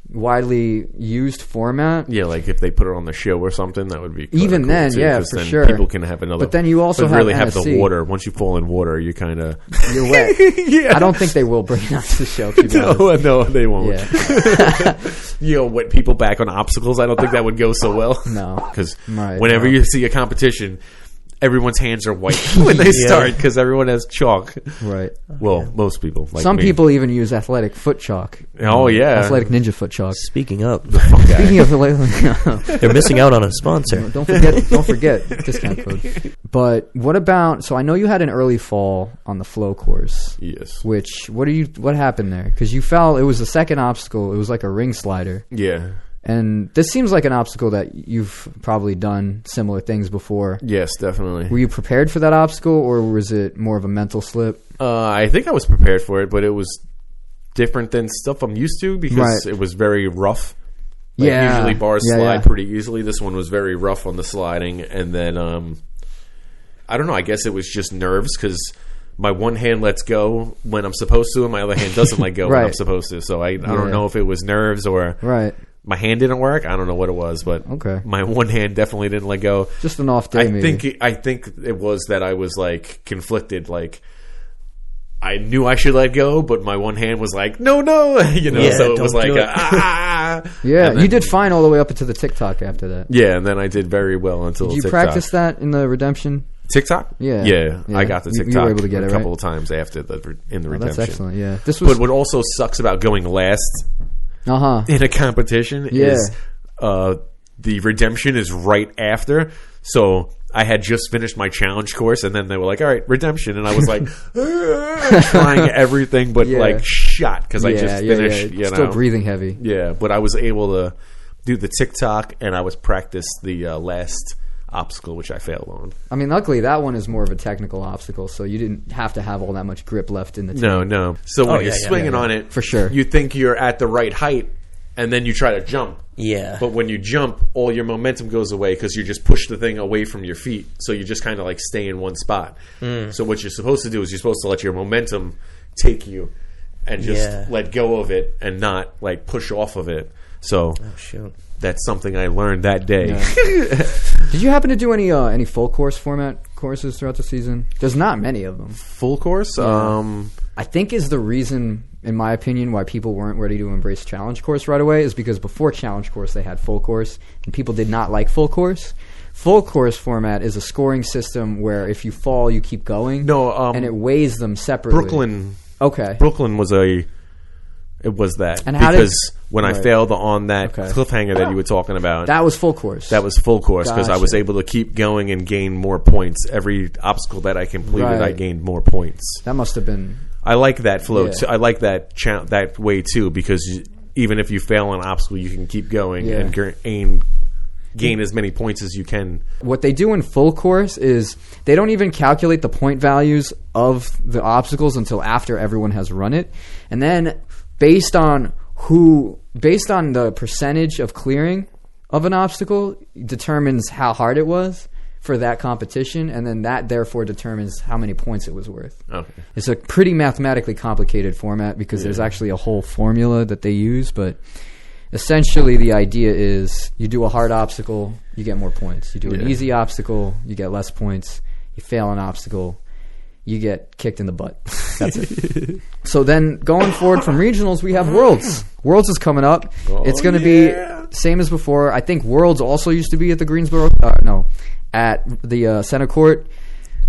widely used format. Yeah, like if they put it on the show or something, that would be Even cool then, too, yeah, 'cause for then sure. People can have another. But then you also really have the NSC. water. Once you fall in water, you kind of You're wet. yeah. I don't think they will bring it out to the show. To be honest. No, they won't. Yeah. Wet people back on obstacles. I don't think that would go so well. No. Because Right, whenever no. you see a competition, everyone's hands are white when they start because everyone has chalk. Right. Well, most people. Like Some me. people even use athletic foot chalk. Oh, yeah. Athletic ninja foot chalk. Speaking up, Speaking of they're missing out on a sponsor. don't forget discount code. But what about? So I know you had an early fall on the flow course. Yes. What happened there? Because you fell. It was the second obstacle. It was like a ring slider. Yeah. And this seems like an obstacle that you've probably done similar things before. Yes, definitely. Were you prepared for that obstacle, or was it more of a mental slip? I think I was prepared for it, but it was different than stuff I'm used to because it was very rough. Like usually bars slide pretty easily. This one was very rough on the sliding, and then I don't know. I guess it was just nerves because my one hand lets go when I'm supposed to, and my other hand doesn't let go when I'm supposed to. So I don't know if it was nerves or my hand didn't work. I don't know what it was, but my one hand definitely didn't let go. Just an off day, maybe. I think it was that I was like conflicted. Like I knew I should let go, but my one hand was like, no, so it was like, Yeah, then, you did fine all the way up into the TikTok after that. Yeah, and then I did very well until Did you TikTok. practice that in the redemption? TikTok? Yeah. I got the TikTok you were able to get a it, couple right? of times after in the redemption. That's excellent, yeah. This was, But what also sucks about going last in a competition is the redemption is right after. So I had just finished my challenge course, and then they were like, all right, redemption. And I was like, trying everything but like shot because I just finished. You know? Still breathing heavy. Yeah, but I was able to do the TikTok, and I was practice the last obstacle, which I failed on. I mean, luckily that one is more of a technical obstacle, so you didn't have to have all that much grip left in the tank. No. So when you're swinging on it, for sure, you think you're at the right height, and then you try to jump. Yeah. But when you jump, all your momentum goes away because you just push the thing away from your feet. So you just kind of like stay in one spot. So what you're supposed to do is you're supposed to let your momentum take you and just let go of it and not like push off of it. So that's something I learned that day. Yeah. Did you happen to do any full course format courses throughout the season? There's not many of them. Full course? I think is the reason, in my opinion, why people weren't ready to embrace challenge course right away is because before challenge course they had full course, and people did not like full course. Full course format is a scoring system where if you fall, you keep going. And it weighs them separately. Brooklyn was it was that. And because when I failed on that cliffhanger that you were talking about, that was full course. That was full course because I was able to keep going and gain more points. Every obstacle that I completed, I gained more points. That must have been. I like that flow. Too. I like that that way too because even if you fail on an obstacle, you can keep going and gain as many points as you can. What they do in full course is they don't even calculate the point values of the obstacles until after everyone has run it, and then based on the percentage of clearing of an obstacle determines how hard it was for that competition, and then that therefore determines how many points it was worth. Okay. It's a pretty mathematically complicated format because there's actually a whole formula that they use, but essentially the idea is you do a hard obstacle, you get more points. You do an easy obstacle, you get less points. You fail an obstacle, you get kicked in the butt. That's it. So then going forward from regionals, we have Worlds. Worlds is coming up. It's going to be same as before. I think Worlds also used to be at the Greensboro, at the center court.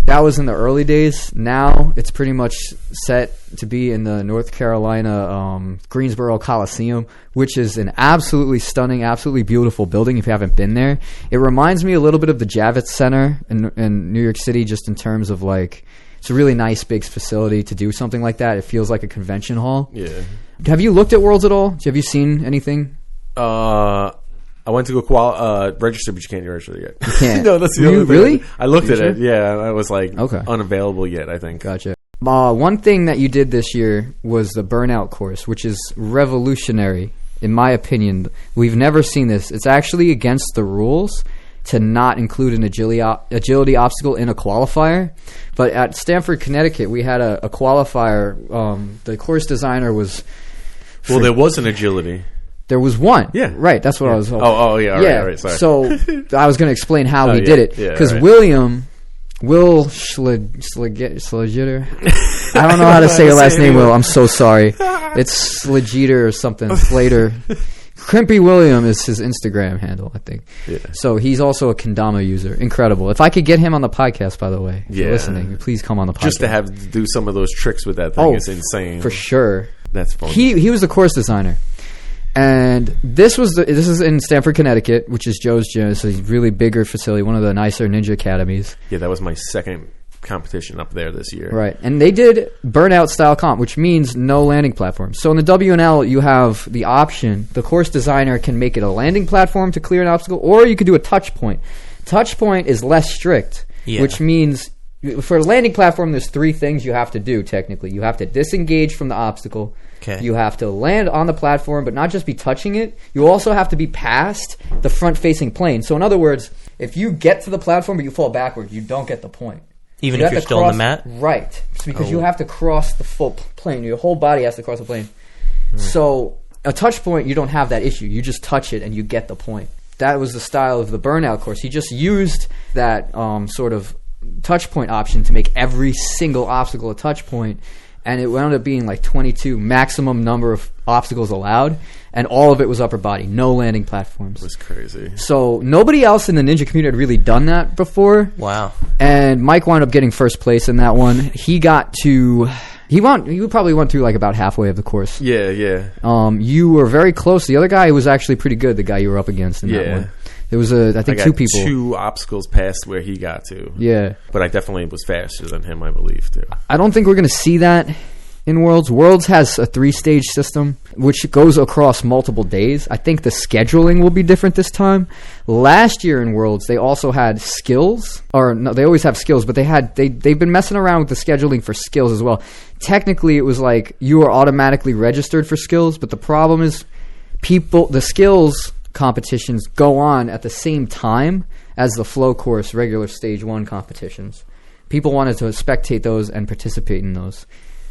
That was in the early days. Now it's pretty much set to be in the North Carolina Greensboro Coliseum, which is an absolutely stunning, absolutely beautiful building if you haven't been there. It reminds me a little bit of the Javits Center in New York City just in terms of like, it's a really nice big facility to do something like that. It feels like a convention hall. Yeah. Have you looked at Worlds at all? Have you seen anything? I went to go register, but you can't register yet. You can't. No, that's the only thing. Really? I looked at it. Yeah, I was like unavailable yet, I think. Gotcha. One thing that you did this year was the Burnout course, which is revolutionary, in my opinion. We've never seen this. It's actually against the rules to not include an agility obstacle in a qualifier. But at Stamford, Connecticut, we had a qualifier. The course designer was... Well, there was an agility. There was one. Yeah. Right, that's what I was hoping. Oh, yeah, all right, sorry. So I was going to explain how he did it. Because Will Schlegiter. I don't know how to say your last name, Will. I'm so sorry. It's Schlegiter or something. Slater. Crimpy William is his Instagram handle, I think. Yeah. So he's also a kendama user. Incredible. If I could get him on the podcast, by the way, if you're listening, please come on the podcast. Just to do some of those tricks with that thing is insane. For sure. That's funny. He was the course designer. And this is in Stamford, Connecticut, which is Joe's gym. It's a really bigger facility, one of the nicer ninja academies. Yeah, that was my second competition up there this year. Right. And they did Burnout style comp, which means no landing platform. So in the WNL, you have the option, the course designer can make it a landing platform to clear an obstacle, or you could do a touch point. Touch point is less strict, which means for a landing platform, there's 3 things you have to do, technically. You have to disengage from the obstacle. Okay. You have to land on the platform, but not just be touching it. You also have to be past the front-facing plane. So in other words, if you get to the platform but you fall backward, you don't get the point. Even if you're still on the mat? Right. It's because you have to cross the full plane. Your whole body has to cross the plane. So a touch point, you don't have that issue. You just touch it and you get the point. That was the style of the Burnout course. He just used that sort of touch point option to make every single obstacle a touch point. And it wound up being like 22 maximum number of obstacles allowed, and all of it was upper body, no landing platforms. It was crazy. So nobody else in the ninja community had really done that before. Wow. And Mike wound up getting first place in that one. He probably went through like about halfway of the course. Yeah. You were very close. The other guy was actually pretty good, the guy you were up against in that one. There was I think 2 people. 2 obstacles past where he got to. Yeah. But I definitely was faster than him, I believe, too. I don't think we're going to see that in Worlds. Worlds has a 3-stage system, which goes across multiple days. I think the scheduling will be different this time. Last year in Worlds, they also had skills. Or, no, they always have skills, but they've been messing around with the scheduling for skills as well. Technically, it was like you are automatically registered for skills, but the problem is the skills competitions go on at the same time as the flow course regular stage 1 competitions. People wanted to spectate those and participate in those,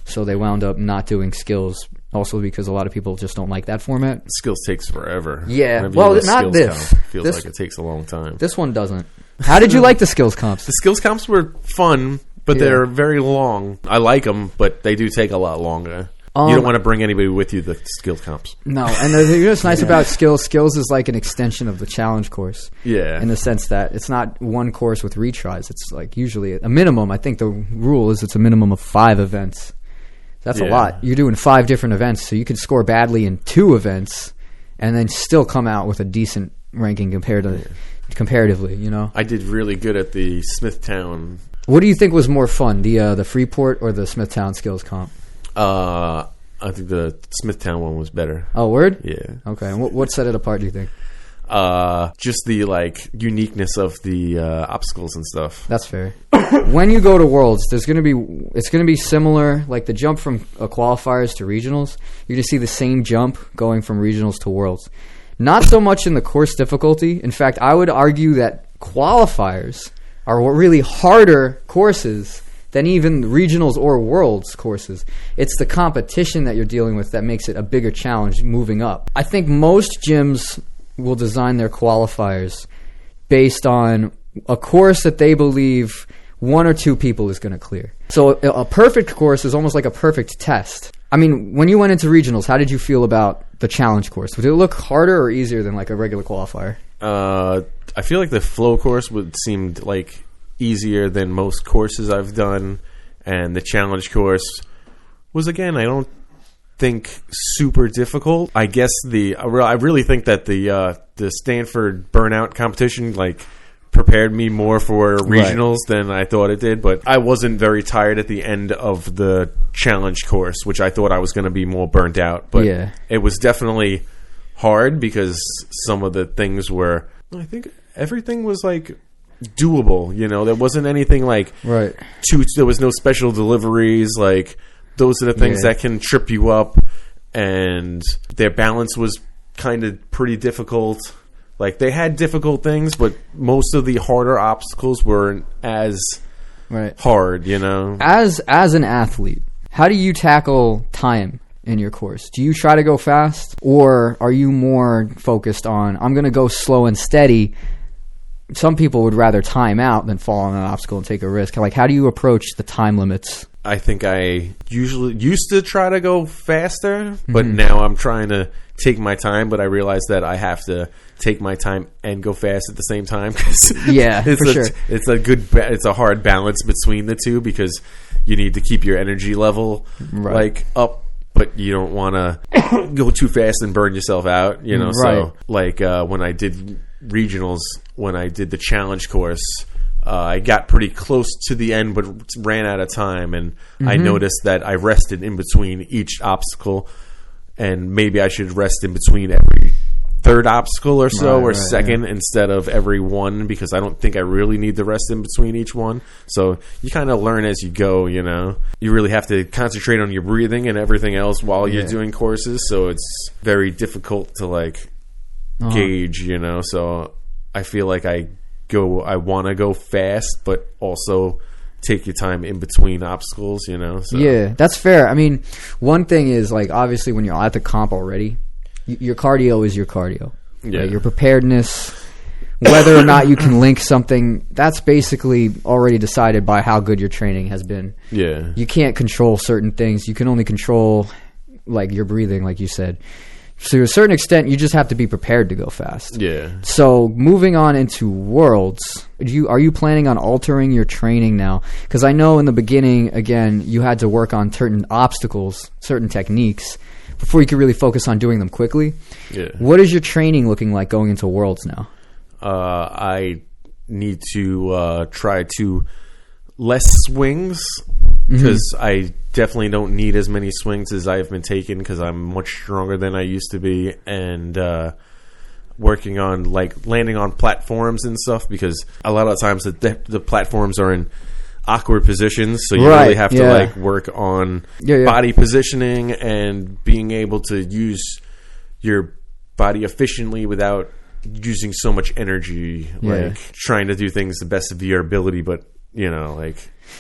so they wound up not doing skills, also because a lot of people just don't like that format. Skills takes forever. Yeah, well, not this. Feels like it takes a long time. This one doesn't. How did you like the skills comps? The skills comps were fun, but they're very long. I like them, but they do take a lot longer. You don't want to bring anybody with you, the skills comps. No, and the thing that's nice about skills is like an extension of the challenge course. Yeah. In the sense that it's not one course with retries. It's like usually a minimum. I think the rule is it's a minimum of 5 events. That's a lot. You're doing 5 different events, so you can score badly in 2 events and then still come out with a decent ranking comparatively, you know? I did really good at the Smithtown. What do you think was more fun, the Freeport or the Smithtown skills comp? I think the Smithtown one was better. Oh, word? Yeah. Okay. And what set it apart, do you think? Just the uniqueness of the obstacles and stuff. That's fair. When you go to Worlds, it's going to be similar, like the jump from qualifiers to regionals. You're going to see the same jump going from regionals to Worlds. Not so much in the course difficulty. In fact, I would argue that qualifiers are really harder courses than even regionals or Worlds courses. It's the competition that you're dealing with that makes it a bigger challenge moving up. I think most gyms will design their qualifiers based on a course that they believe 1 or 2 people is going to clear. So a perfect course is almost like a perfect test. I mean, when you went into regionals, how did you feel about the challenge course? Did it look harder or easier than like a regular qualifier? I feel like the flow course seemed like easier than most courses I've done, and the challenge course was, again, I don't think super difficult. I guess I really think that the Stanford Burnout competition prepared me more for regionals than I thought it did, but I wasn't very tired at the end of the challenge course, which I thought I was going to be more burnt out, but it was definitely hard because some of the things were, I think everything was doable, there wasn't anything there was no special deliveries, those are the things that can trip you up, and their balance was kind of pretty difficult. They had difficult things, but most of the harder obstacles weren't as hard, As an athlete, how do you tackle time? in your course? Do you try to go fast, or are you more focused on, I'm going to go slow and steady? Some people would rather time out than fall on an obstacle and take a risk. Like, how do you approach the time limits? I think I usually used to try to go faster, but now I'm trying to take my time, but I realize that I have to take my time and go fast at the same time. Yeah, for sure. It's a hard balance between the two, because you need to keep your energy level like up, but you don't want to go too fast and burn yourself out, you know? Right. So like when I did regionals, when I did the challenge course, I got pretty close to the end, but ran out of time, and I noticed that I rested in between each obstacle, and maybe I should rest in between every third obstacle or so, or second, instead of every one, because I don't think I really need to rest in between each one. So you kind of learn as you go, you know. You really have to concentrate on your breathing and everything else while you're doing courses, so it's very difficult to like gauge, you know. So I feel like I want to go fast, but also take your time in between obstacles, you know. So. Yeah, that's fair. I mean, one thing is, like, obviously when you're at the comp already, your cardio is your cardio. Yeah. Right? Your preparedness, whether or not you can link something, that's basically already decided by how good your training has been. Yeah. You can't control certain things. You can only control, like, your breathing, like you said. So to a certain extent, you just have to be prepared to go fast. Yeah. So moving on into Worlds, are you planning on altering your training now? Because I know in the beginning, again, you had to work on certain obstacles, certain techniques, before you could really focus on doing them quickly. Yeah. What is your training looking like going into Worlds now? I need to try to less swings, because I definitely don't need as many swings as I've been taking, because I'm much stronger than I used to be, and working on like landing on platforms and stuff, because a lot of times the platforms are in awkward positions, so you really have to like work on body positioning and being able to use your body efficiently without using so much energy, like trying to do things the best of your ability, but you know, like.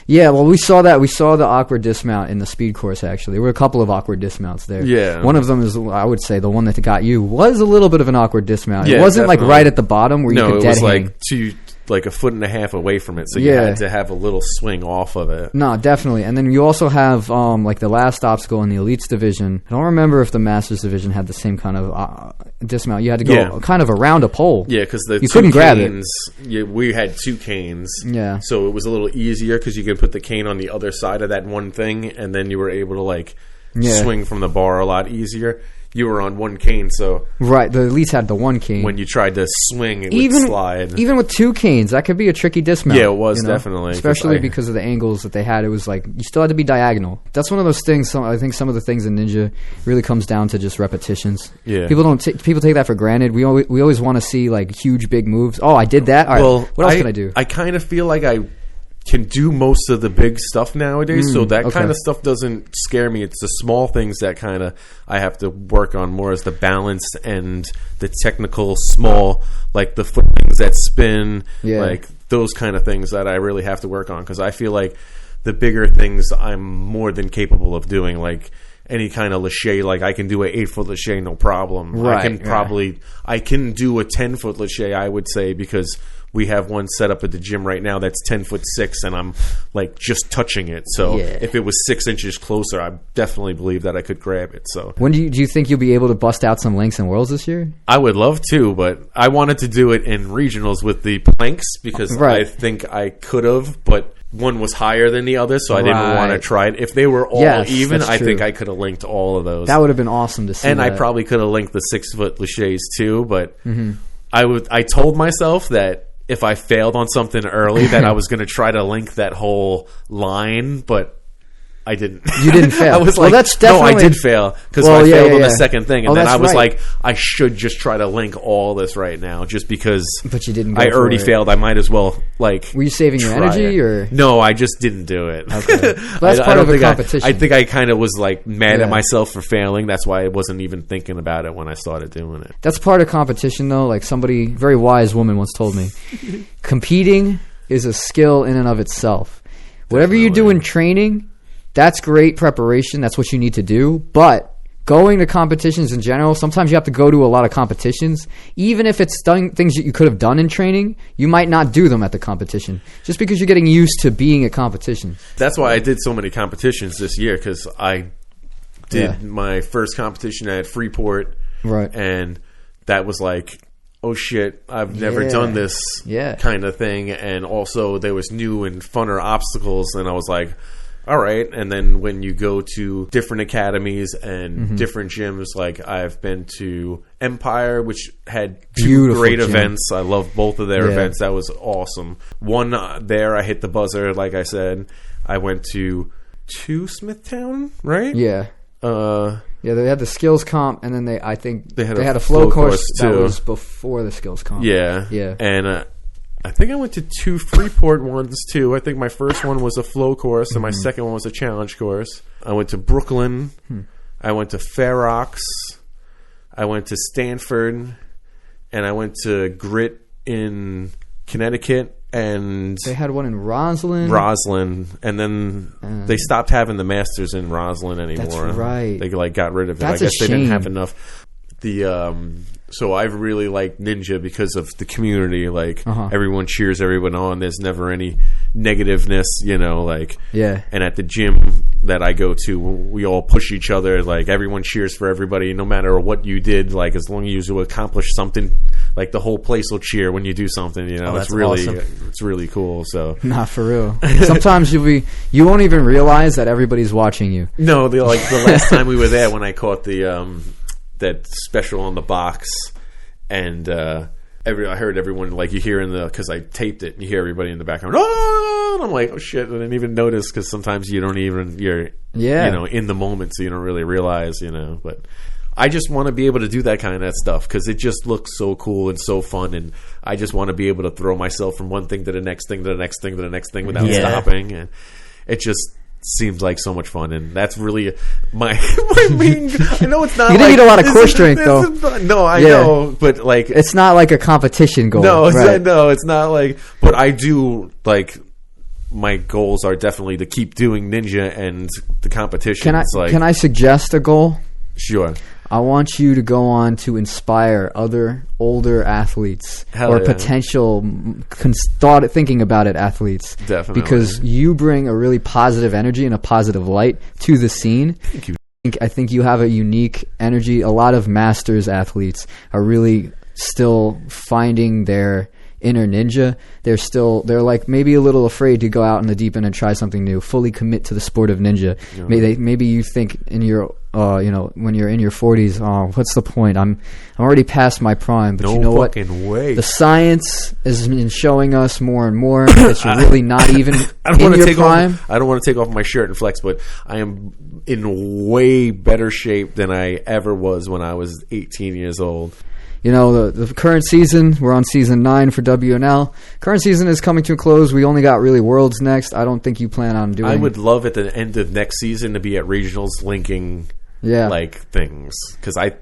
Yeah, well, we saw that. We saw the awkward dismount in the speed course, actually. There were a couple of awkward dismounts there. Yeah. One of them is, I would say, the one that got you was a little bit of an awkward dismount. Yeah, it wasn't definitely. like right at the bottom where you could dead hang. No, it was like a foot and a half away from it, so you had to have a little swing off of it. No, definitely. And then you also have like the last obstacle in the Elites division. I don't remember if the Masters division had the same kind of dismount. You had to go kind of around a pole. Yeah, because you couldn't grab it. We had two canes. Yeah. So it was a little easier because you could put the cane on the other side of that one thing, and then you were able to like swing from the bar a lot easier. You were on one cane, so... Right, the Elites had the one cane. When you tried to swing, it would slide. Even with two canes, that could be a tricky dismount. Yeah, it was, definitely. Especially because of the angles that they had. It was like, you still had to be diagonal. That's one of those things, I think some of the things in Ninja really comes down to just repetitions. Yeah. People take that for granted. We always want to see, like, huge, big moves. Oh, I did that? All right, what else can I do? I kind of feel like I can do most of the big stuff nowadays, so that kind of stuff doesn't scare me. It's the small things that kind of I have to work on more, as the balance and the technical small, like the foot things that spin, like those kind of things that I really have to work on, because I feel like the bigger things I'm more than capable of doing, like any kind of lache, like I can do an 8-foot lache, no problem. Right, I can do a 10-foot lache, I would say, because we have one set up at the gym right now that's 10'6", and I'm like just touching it. So if it was 6 inches closer, I definitely believe that I could grab it. So when do you think you'll be able to bust out some links in Worlds this year? I would love to, but I wanted to do it in regionals with the planks, because I think I could have, but one was higher than the other, so I didn't want to try it. If they were all even, I think I could have linked all of those. That would have been awesome to see. And I probably could have linked the 6-foot laches too, but I told myself that if I failed on something early, that I was going to try to link that whole line, but I didn't. You didn't fail. I was like, that's definitely... no, I did fail, because I failed on the second thing, and then I was like, I should just try to link all this right now, just because. But you didn't. I already failed. I might as well like. Were you saving your energy, or no? I just didn't do it. Okay, well, that's part of a competition. I think I kind of was like mad at myself for failing. That's why I wasn't even thinking about it when I started doing it. That's part of competition, though. Like somebody, very wise woman, once told me, competing is a skill in and of itself. Whatever you do in training, that's great preparation. That's what you need to do. But going to competitions in general, sometimes you have to go to a lot of competitions. Even if it's things that you could have done in training, you might not do them at the competition just because you're getting used to being at competition. That's why I did so many competitions this year, because I did my first competition at Freeport, right? And that was like, oh shit, I've never done this kind of thing. And also there was new and funner obstacles, and I was like, all right. And then when you go to different academies and different gyms, like I've been to Empire, which had two great events. I love both of their events. That was awesome. One there, I hit the buzzer, like I said. I went to Smithtown, right? Yeah. They had the skills comp, and then they had a flow course too. That was before the skills comp. Yeah. Yeah. And I think I went to 2 Freeport ones too. I think my first one was a flow course, and my second one was a challenge course. I went to Brooklyn. I went to Fair Oaks. I went to Stanford, and I went to Grit in Connecticut. And they had one in Roslyn, and then they stopped having the Masters in Roslyn anymore. That's right. They got rid of it. That's I guess a they didn't shame. have enough. So I've really liked Ninja because of the community. Like everyone cheers everyone on. There's never any negativeness, And at the gym that I go to, we all push each other. Like everyone cheers for everybody, no matter what you did. Like as long as you accomplish something, like the whole place will cheer when you do something. That's it's really awesome. It's really cool. So not for real. Sometimes you won't even realize that everybody's watching you. No, the last time we were there, when I caught the that special on the box, and I heard everyone, like you hear because I taped it, and you hear everybody in the background, oh, and I'm like, oh shit, I didn't even notice, because sometimes you're in the moment, so you don't really realize, but I just want to be able to do that kind of stuff because it just looks so cool and so fun, and I just want to be able to throw myself from one thing to the next thing to the next thing to the next thing without stopping, and it just seems like so much fun, and that's really my main. I know it's not. You need a lot of core strength, though. No, I know, but like it's not like a competition goal. No, it's not like. But I do like. My goals are definitely to keep doing Ninja and the competitions. Can I suggest a goal? Sure. I want you to go on to inspire other older athletes potential thinking about it athletes. Definitely. Because you bring a really positive energy and a positive light to the scene. Thank you. I think you have a unique energy. A lot of masters athletes are really still finding their inner ninja. They're like maybe a little afraid to go out in the deep end and try something new, fully commit to the sport of ninja. Maybe you think in your when you're in your 40s, oh, what's the point? I'm already past my prime. But you know what? Way. The science has been showing us more and more that you're really not even in your prime. I don't want to take off my shirt and flex, but I am in way better shape than I ever was when I was 18 years old. The current season, we're on season 9 for WNL. Current season is coming to a close. We only got really Worlds next. I don't think you plan on doing. I would love at the end of next season to be at regionals linking things, because I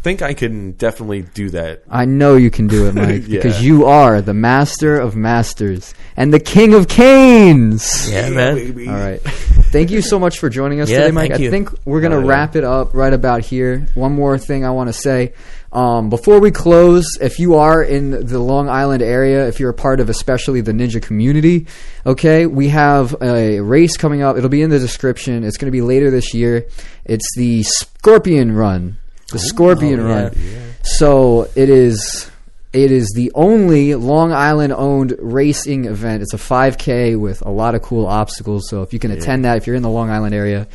think I can definitely do that. I know you can do it, Mike, because you are the master of masters and the king of canes. Yeah, man. Baby. All right. Thank you so much for joining us today, Mike. I think we're going to wrap it up right about here. One more thing I want to say. Before we close, if you are in the Long Island area, if you're a part of especially the ninja community, okay, we have a race coming up. It'll be in the description. It's going to be later this year. It's the Scorpion Run. The Scorpion Run. Yeah. So it is the only Long Island-owned racing event. It's a 5K with a lot of cool obstacles. So if you can attend that, if you're in the Long Island area,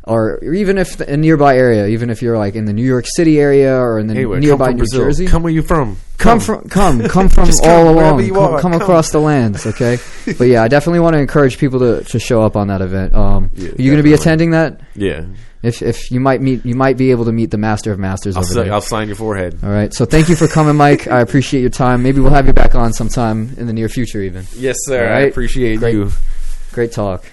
or even if a nearby area, even if you're like in the New York City area or in the nearby New Jersey. Come where you from. Come from all along. Come across the lands, okay? But yeah, I definitely want to encourage people to show up on that event. Are you going to be attending that? Yeah. If you might be able to meet the Master of Masters over there. I'll sign your forehead. All right. So thank you for coming, Mike. I appreciate your time. Maybe we'll have you back on sometime in the near future even. Yes, sir. All right? I appreciate you. Great talk.